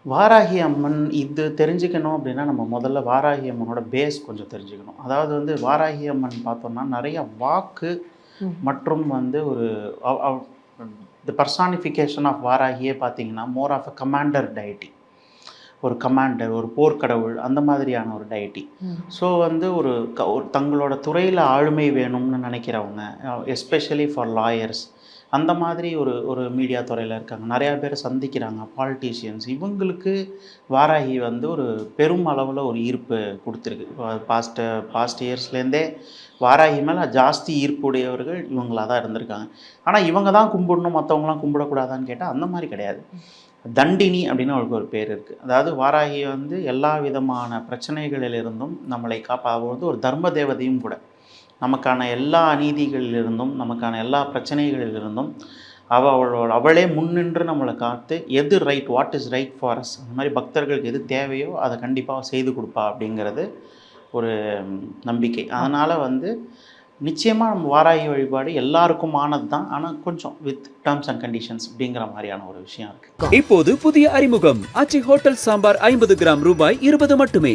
வாராகி அம்மன் இது தெரிஞ்சுக்கணும் அப்படின்னா, நம்ம முதல்ல வாராகி அம்மனோட பேஸ் கொஞ்சம் தெரிஞ்சுக்கணும். அதாவது வந்து வாராகி அம்மன் பார்த்தோம்னா, நெறைய வாக்கு ம். மற்றும் வந்து ஒரு அவ் அவ் தி பெர்சானிஃபிகேஷன் ஆஃப் வாராகியே பார்த்தீங்கன்னா, more of a commander deity. ஒரு கமாண்டர், ஒரு போர்க்கடவுள் அந்த மாதிரியான ஒரு டயட்டி. ம். ஸோ வந்து ஒரு தங்களோட துறையில ஆளுமை வேணும்னு நினைக்கிறவங்க, எஸ்பெஷலி ஃபார் லாயர்ஸ் அந்த மாதிரி ஒரு ஒரு மீடியா துறையில இருக்காங்க. நெறையா பேர் சந்திக்கிறாங்க, பாலிட்டிஷியன்ஸ். இவங்களுக்கு வாராகி வந்து ஒரு பெரும் அளவுல ஒரு ஈர்ப்பு குடுத்துருக்கு. பாஸ்ட் இயர்ஸ்லேருந்தே வாராகி மேல ஜாஸ்தி ஈர்ப்புடையவர்கள் இவங்களா தான் இருந்திருக்காங்க. ஆனா இவங்க தான் கும்பிடணும், மத்தவங்கலாம் கும்பிடக்கூடாதான்னு கேட்டா, அந்த மாரி கிடையாது. தண்டினி அப்படின்னு அவளுக்கு ஒரு பேர் இருக்குது. அதாவது வாராகி வந்து எல்லா விதமான பிரச்சனைகளிலிருந்தும் நம்மளை காப்பாவது ஒரு தர்ம தேவதையும் கூட. நமக்கான எல்லா அநீதிகளிலிருந்தும், நமக்கான எல்லா பிரச்சனைகளிலிருந்தும் அவளே முன்னின்று நம்மளை காத்து எது right, what is right for us, அந்த மாதிரி பக்தர்களுக்கு எது தேவையோ அதை கண்டிப்பாக செய்து கொடுப்பா அப்படிங்கிறது ஒரு நம்பிக்கை. அதனால் வந்து நிச்சயமாக நம்ம வாராகி வழிபாடு எல்லாருக்குமானது தான். ஆனால் கொஞ்சம் வித் டேர்ம்ஸ் அண்ட் கண்டிஷன்ஸ் அப்படிங்கிற மாதிரியான ஒரு விஷயம் இருக்குது. இப்போது புதிய அறிமுகம் ஆச்சி ஹோட்டல் சாம்பார் 50 கிராம் ரூபாய் 20 மட்டுமே.